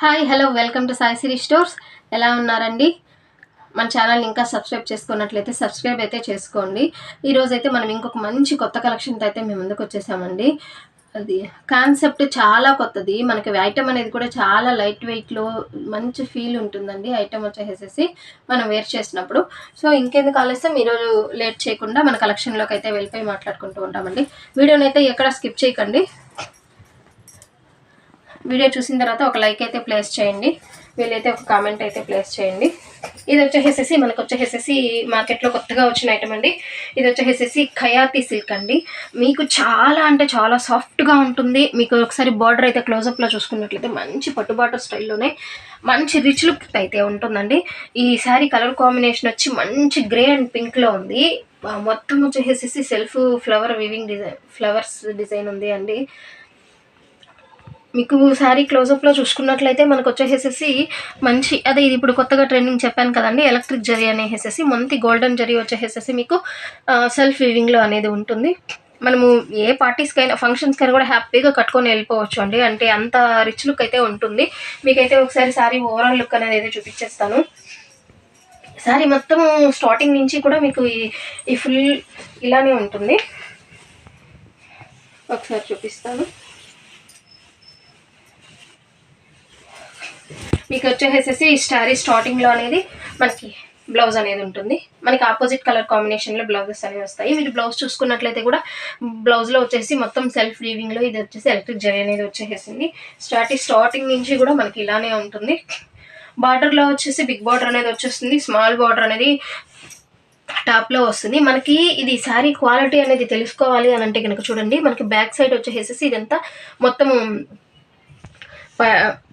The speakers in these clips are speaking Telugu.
Hi hello welcome to Sai Siri Stores. ఎలా ఉన్నారండి? మన ఛానల్ని ఇంకా సబ్స్క్రైబ్ చేసుకున్నట్లయితే సబ్స్క్రైబ్ అయితే చేసుకోండి. ఈరోజు అయితే మనం ఇంకొక మంచి కొత్త కలెక్షన్తో అయితే మేము ముందుకు వచ్చేసామండి. అది కాన్సెప్ట్ చాలా కొత్తది. మనకి ఐటమ్ అనేది కూడా చాలా లైట్ వెయిట్లో మంచి ఫీల్ ఉంటుందండి. ఐటమ్ వచ్చేసేసి మనం వేర్ చేసినప్పుడు. సో ఇంకెందుకు ఆలస్యం, ఈరోజు లేట్ చేయకుండా మన కలెక్షన్లోకి అయితే వెళ్ళిపోయి మాట్లాడుకుంటూ ఉంటామండి. వీడియోని అయితే ఎక్కడ స్కిప్ చేయకండి. వీడియో చూసిన తర్వాత ఒక లైక్ అయితే ప్లేస్ చేయండి, వీలైతే ఒక కామెంట్ అయితే ప్లేస్ చేయండి. ఇది వచ్చేసేసి మనకు వచ్చేసేసి మార్కెట్లో కొత్తగా వచ్చిన ఐటమ్ అండి. ఇది వచ్చేసేసి ఖయాతి సిల్క్ అండి. మీకు చాలా అంటే చాలా సాఫ్ట్గా ఉంటుంది. మీకు ఒకసారి బార్డర్ అయితే క్లోజప్లో చూసుకున్నట్లయితే మంచి పట్టు బార్డర్ స్టైల్లోనే మంచి రిచ్ లుక్ అయితే ఉంటుందండి. ఈ శారీ కలర్ కాంబినేషన్ వచ్చి మంచి గ్రే అండ్ పింక్లో ఉంది. మొత్తం వచ్చేసేసి self flower weaving design, flowers design ఉంది అండి. మీకు శారీ క్లోజప్లో చూసుకున్నట్లయితే మనకు వచ్చేసేసి మంచి అదే ఇది ఇప్పుడు కొత్తగా ట్రెండింగ్ చెప్పాను కదండి, ఎలక్ట్రిక్ జరీ అనేసేసి మంచి గోల్డెన్ జరీ వచ్చేసేసి మీకు సెల్ఫ్ వీవింగ్లో అనేది ఉంటుంది. మనము ఏ పార్టీస్కైనా ఫంక్షన్స్కైనా కూడా హ్యాపీగా కట్టుకొని వెళ్ళిపోవచ్చు అండి. అంటే అంత రిచ్ లుక్ అయితే ఉంటుంది. మీకైతే ఒకసారి శారీ ఓవరాల్ లుక్ అనేది అయితే చూపించేస్తాను. శారీ మొత్తం స్టార్టింగ్ నుంచి కూడా మీకు ఈ ఫుల్ ఇలానే ఉంటుంది. ఒకసారి చూపిస్తాను. మీకు వచ్చేసేసి ఈ శారీ స్టార్టింగ్లో అనేది మనకి బ్లౌజ్ అనేది ఉంటుంది. మనకి ఆపోజిట్ కలర్ కాంబినేషన్లో బ్లౌజెస్ అనేవి వస్తాయి. మీరు బ్లౌజ్ చూసుకున్నట్లయితే కూడా బ్లౌజ్లో వచ్చేసి మొత్తం సెల్ఫ్ వీవింగ్లో ఇది వచ్చేసి ఎలక్ట్రిక్ జరీ అనేది వచ్చేసింది. స్టార్టింగ్ నుంచి కూడా మనకి ఇలానే ఉంటుంది. బార్డర్లో వచ్చేసి బిగ్ బార్డర్ అనేది వచ్చేస్తుంది, స్మాల్ బార్డర్ అనేది టాప్లో వస్తుంది. మనకి ఇది శారీ క్వాలిటీ అనేది తెలుసుకోవాలి అని అంటే కనుక చూడండి, మనకి బ్యాక్ సైడ్ వచ్చేసేసి ఇదంతా మొత్తం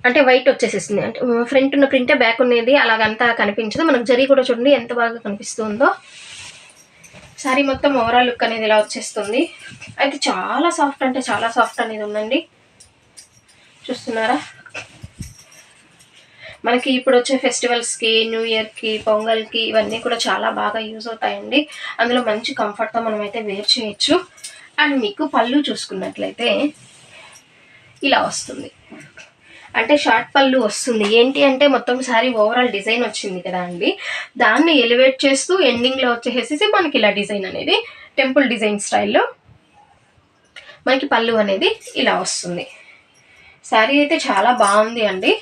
అంటే వైట్ వచ్చేసేసింది. అంటే ఫ్రంట్ ఉన్న ప్రింటే బ్యాక్ ఉన్నది అలాగంతా కనిపించదు. మనకు జరీ కూడా చూడండి ఎంత బాగా కనిపిస్తుందో. శారీ మొత్తం ఓవరాల్ లుక్ అనేది ఇలా వచ్చేస్తుంది. అయితే చాలా సాఫ్ట్ అంటే చాలా సాఫ్ట్ అనేది ఉందండి. చూస్తున్నారా? మనకి ఇప్పుడు వచ్చే ఫెస్టివల్స్కి, న్యూ ఇయర్కి, పొంగల్కి ఇవన్నీ కూడా చాలా బాగా యూజ్ అవుతాయండి. అందులో మంచి కంఫర్ట్తో మనం అయితే వేర్ చేయొచ్చు. అండ్ మీకు పళ్ళు చూసుకున్నట్లయితే ఇలా వస్తుంది. అంటే షార్ట్ పళ్ళు వస్తుంది. ఏంటి అంటే మొత్తం శారీ ఓవరాల్ డిజైన్ వచ్చింది కదా అండి, దాన్ని ఎలివేట్ చేస్తూ ఎండింగ్లో వచ్చేసేసి మనకి ఇలా డిజైన్ అనేది టెంపుల్ డిజైన్ స్టైల్లో మనకి పళ్ళు అనేది ఇలా వస్తుంది. శారీ అయితే చాలా బాగుంది అండి.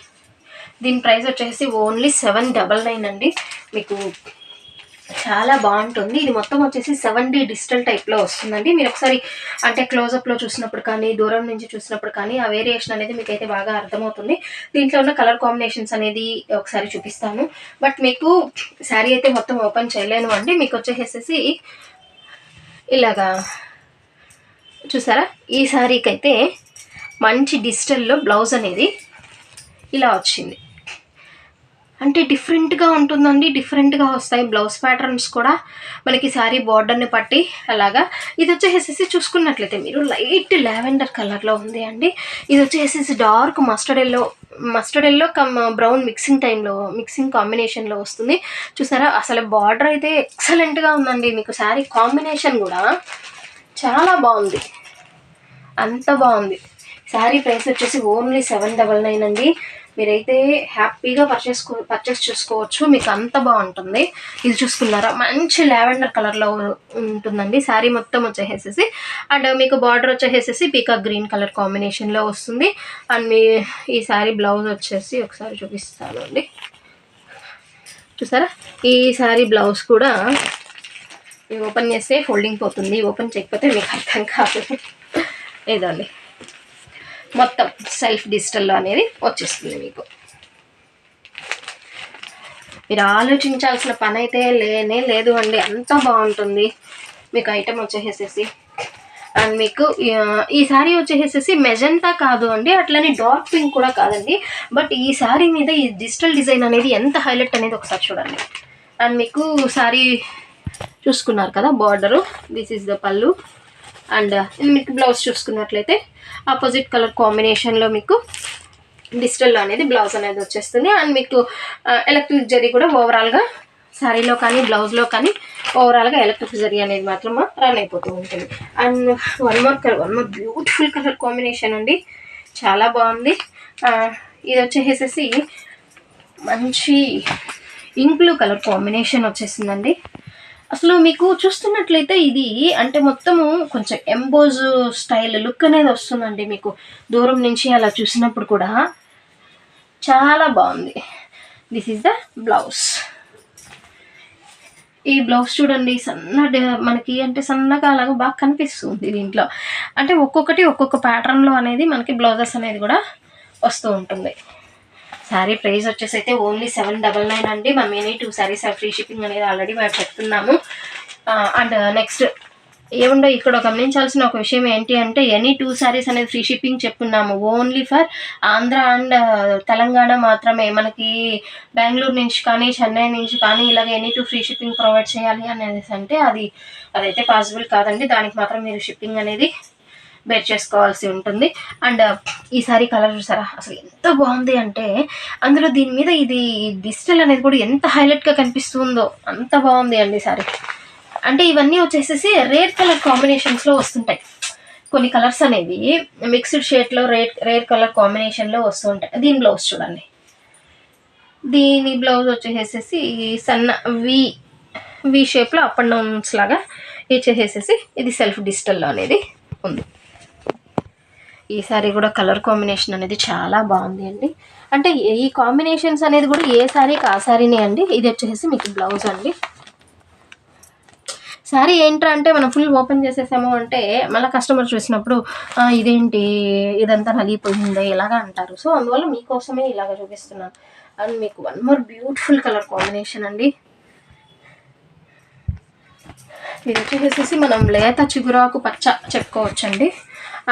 దీని ప్రైస్ వచ్చేసి ఓన్లీ 799 అండి. మీకు చాలా బాగుంటుంది. ఇది మొత్తం వచ్చేసి 7D డిజిటల్ టైప్లో వస్తుందండి. మీరు ఒకసారి అంటే క్లోజప్లో చూసినప్పుడు కానీ, దూరం నుంచి చూసినప్పుడు కానీ ఆ వేరియేషన్ అనేది మీకైతే బాగా అర్థమవుతుంది. దీంట్లో ఉన్న కలర్ కాంబినేషన్స్ అనేది ఒకసారి చూపిస్తాను. బట్ మీకు శారీ అయితే మొత్తం ఓపెన్ చేయలేను అండి. మీకు వచ్చేసేసి ఇలాగా చూసారా, ఈ శారీకి అయితే మంచి డిజిటల్లో బ్లౌజ్ అనేది ఇలా వచ్చింది. అంటే డిఫరెంట్గా ఉంటుందండి. డిఫరెంట్గా వస్తాయి బ్లౌజ్ ప్యాటర్న్స్ కూడా మనకి శారీ బార్డర్ని పట్టి అలాగా. ఇది వచ్చేసేసి చూసుకున్నట్లయితే మీరు లైట్ లావెండర్ కలర్లో ఉంది అండి. ఇది వచ్చేసేసి dark mustard yellow come brown mixing కాంబినేషన్లో వస్తుంది. చూసారా, అసలు బార్డర్ అయితే ఎక్సలెంట్గా ఉందండి. మీకు శారీ కాంబినేషన్ కూడా చాలా బాగుంది, అంత బాగుంది. శారీ ప్రైస్ వచ్చేసి ఓన్లీ 799 అండి. మీరైతే హ్యాపీగా పర్చేస్ చేసుకోవచ్చు. మీకు అంత బాగుంటుంది. ఇది చూసుకున్నారా, మంచి లావెండర్ కలర్లో ఉంటుందండి శారీ మొత్తం వచ్చేసేసి. అండ్ మీకు బార్డర్ వచ్చేసేసి పీకాక్ గ్రీన్ కలర్ కాంబినేషన్లో వస్తుంది. అండ్ ఈ శారీ బ్లౌజ్ వచ్చేసి ఒకసారి చూపిస్తాను అండి. చూసారా, ఈ శారీ బ్లౌజ్ కూడా ఓపెన్ చేస్తే ఫోల్డింగ్ పోతుంది, ఓపెన్ చేయకపోతే మీకు అర్థం కాదు. ఏదండి మొత్తం సెల్ఫ్ డిజిటల్లో అనేది వచ్చేస్తుంది. మీకు మీరు ఆలోచించాల్సిన పని అయితే లేదు అండి, అంత బాగుంటుంది మీకు ఐటమ్ వచ్చేసేసి. అండ్ మీకు ఈ శారీ వచ్చేసేసి మెజెంటా కాదు అండి, అట్లనే డార్క్ పింక్ కూడా కాదండి. బట్ ఈ శారీ మీద ఈ డిజిటల్ డిజైన్ అనేది ఎంత హైలైట్ అనేది ఒకసారి చూడండి. అండ్ మీకు శారీ చూసుకున్నారు కదా, బార్డరు, దిస్ ఈజ్ ద పళ్ళు. అండ్ మీకు బ్లౌజ్ చూసుకున్నట్లయితే ఆపోజిట్ కలర్ కాంబినేషన్లో మీకు డిజిటల్లో అనేది బ్లౌజ్ అనేది వచ్చేస్తుంది. అండ్ మీకు ఎలక్ట్రిక్ జరీ కూడా ఓవరాల్గా శారీలో కానీ బ్లౌజ్లో కానీ ఓవరాల్గా ఎలక్ట్రిక్ జరీ అనేది మాత్రం రన్ అయిపోతూ ఉంటుంది. And one more beautiful colour combination అండి, చాలా బాగుంది. ఇది వచ్చేసేసి మంచి ఇంక్ బ్లూ కలర్ కాంబినేషన్ వచ్చేసిందండి. అసలు మీకు చూస్తున్నట్లయితే ఇది అంటే మొత్తము కొంచెం ఎంబోజ్ స్టైల్ లుక్ అనేది వస్తుందండి. మీకు దూరం నుంచి అలా చూసినప్పుడు కూడా చాలా బాగుంది. This is the blouse. ఈ బ్లౌజ్ చూడండి మనకి అంటే సన్నగా అలాగా బాగా కనిపిస్తుంది దీంట్లో. అంటే ఒక్కొక్కటి ఒక్కొక్క ప్యాటర్న్లో అనేది మనకి బ్లౌజెస్ అనేది కూడా వస్తూ ఉంటుంది. శారీ ప్రైస్ వచ్చేసి అయితే ఓన్లీ 799 అండి. మనం ఎనీ 2 శారీస్ ఫ్రీ షిప్పింగ్ అనేది ఆల్రెడీ మేము చెప్తున్నాము. అండ్ నెక్స్ట్ ఏముండో ఇక్కడ గమనించాల్సిన ఒక విషయం ఏంటి అంటే ఎనీ 2 శారీస్ అనేది ఫ్రీ షిప్పింగ్ చెప్తున్నాము. Only for Andhra and Telangana మాత్రమే. మనకి బెంగళూరు నుంచి కానీ చెన్నై నుంచి కానీ ఇలాగ ఎనీ 2 ఫ్రీ షిప్పింగ్ ప్రొవైడ్ చేయాలి అనేది అంటే అదైతే పాసిబుల్ కాదండి. దానికి మాత్రం మీరు షిప్పింగ్ అనేది బేర్ చేసుకోవాల్సి ఉంటుంది. అండ్ ఈ సారీ కలర్ చూసారా అసలు ఎంత బాగుంది అంటే అందులో దీని మీద ఇది డిజిటల్ అనేది కూడా ఎంత హైలైట్గా కనిపిస్తుందో అంత బాగుంది అండి సారీ. అంటే ఇవన్నీ వచ్చేసేసి రేర్ కలర్ కాంబినేషన్స్లో వస్తుంటాయి. కొన్ని కలర్స్ అనేవి మిక్స్డ్ షేడ్లో రేర్ కలర్ కాంబినేషన్లో వస్తూ ఉంటాయి. దీని బ్లౌజ్ చూడండి. దీని బ్లౌజ్ వచ్చేసేసి సన్న వి షేప్లో అప్ అండ్ డౌన్స్ లాగా ఇచ్చేసేసి ఇది సెల్ఫ్ డిజిటల్లో అనేది ఉంది. ఈ సారీ కూడా కలర్ కాంబినేషన్ అనేది చాలా బాగుంది అండి. అంటే ఈ కాంబినేషన్స్ అనేది కూడా ఏ సారీకి ఆ సారీనే అండి. ఇది వచ్చేసి మీకు బ్లౌజ్ అండి. శారీ ఏంట్రా అంటే మనం ఫుల్ ఓపెన్ చేసేసాము అంటే మళ్ళీ కస్టమర్ చూసినప్పుడు ఇదేంటి ఇదంతా నలిగిపోయింది ఇలాగా అంటారు. సో అందువల్ల మీకోసమే ఇలాగ చూపిస్తున్నాను. అండ్ మీకు one more beautiful colour combination అండి. ఇది వచ్చేసేసి మనం లేత చిగురాకు పచ్చ చెప్పుకోవచ్చండి.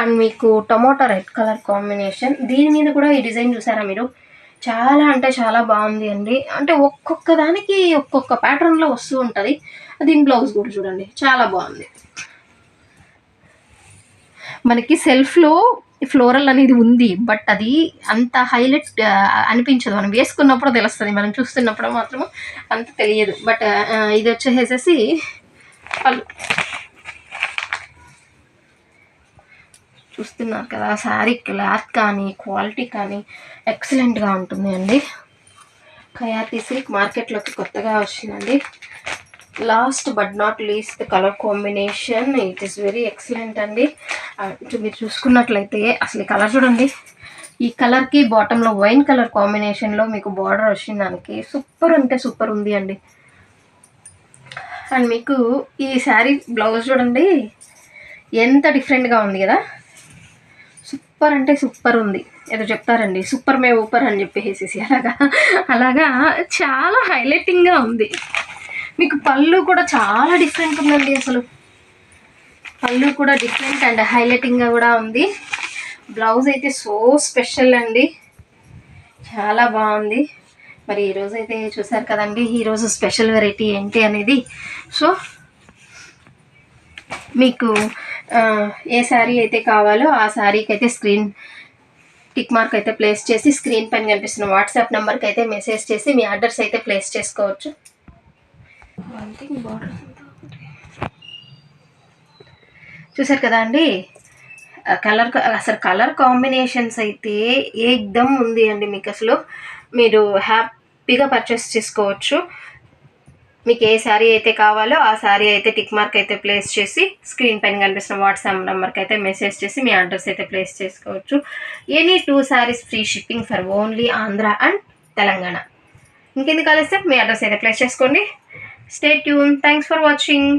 అండ్ మీకు టొమాటో రెడ్ కలర్ కాంబినేషన్. దీని మీద కూడా ఈ డిజైన్ చూసారా మీరు, చాలా అంటే చాలా బాగుంది అండి. అంటే ఒక్కొక్క దానికి ఒక్కొక్క ప్యాటర్న్లో వస్తూ ఉంటుంది. దీని బ్లౌజ్ కూడా చూడండి చాలా బాగుంది. మనకి సెల్ఫ్లో ఫ్లోరల్ అనేది ఉంది, బట్ అది అంత హైలైట్ అనిపించదు. మనం వేసుకున్నప్పుడు తెలుస్తుంది, మనం చూస్తున్నప్పుడు మాత్రం అంత తెలియదు. బట్ ఇది వచ్చేసేసి పళ్ళు చూస్తున్నారు కదా. శారీ క్లాత్ కానీ క్వాలిటీ కానీ ఎక్సలెంట్గా ఉంటుంది అండి. ఖయాతి సిల్క్ మార్కెట్లోకి కొత్తగా వచ్చిందండి. Last but not least the colour combination it is very excellent అండి. మీరు చూసుకున్నట్లయితే అసలు ఈ కలర్ చూడండి. ఈ కలర్కి బాటంలో వైన్ కలర్ కాంబినేషన్లో మీకు బార్డర్ వచ్చిన దానికి సూపర్ అంటే సూపర్ ఉంది అండి. అండ్ మీకు ఈ శారీ బ్లౌజ్ చూడండి ఎంత డిఫరెంట్గా ఉంది కదా. సూపర్ అంటే సూపర్ ఉంది. ఏదో చెప్తారండి సూపర్ మే ఊపర్ అని చెప్పేసి అలాగా చాలా హైలైటింగ్గా ఉంది. మీకు పళ్ళు కూడా చాలా డిఫరెంట్ ఉందండి. అసలు పళ్ళు కూడా డిఫరెంట్ అండ్ హైలైటింగ్గా కూడా ఉంది. బ్లౌజ్ అయితే సో స్పెషల్ అండి, చాలా బాగుంది. మరి ఈరోజు అయితే చూసారు కదండి ఈరోజు స్పెషల్ వెరైటీ ఏంటి అనేది. సో మీకు ఏ శారీ అయితే కావాలో ఆ శారీకి అయితే స్క్రీన్ టిక్ మార్క్ అయితే ప్లేస్ చేసి స్క్రీన్ పైన కనిపిస్తున్న వాట్సాప్ నెంబర్కి అయితే మెసేజ్ చేసి మీ అడ్రస్ అయితే ప్లేస్ చేసుకోవచ్చు. చూసారు కదా అండి అసలు కలర్ కాంబినేషన్స్ అయితే ఏకదమ్ ఉంది అండి. మీకు అసలు మీరు హ్యాపీగా పర్చేస్ చేసుకోవచ్చు. మీకు ఏ శారీ అయితే కావాలో ఆ శారీ అయితే టిక్ మార్క్ అయితే ప్లేస్ చేసి స్క్రీన్ పైన కనిపిస్తున్న వాట్సాప్ నెంబర్కి అయితే మెసేజ్ చేసి మీ అడ్రస్ అయితే ప్లేస్ చేసుకోవచ్చు. Any 2 saris free shipping for only Andhra and Telangana. ఇంకెందుకు కలిస్తే మీ అడ్రస్ అయితే ప్లేస్ చేసుకోండి. Stay tune. Thanks for watching.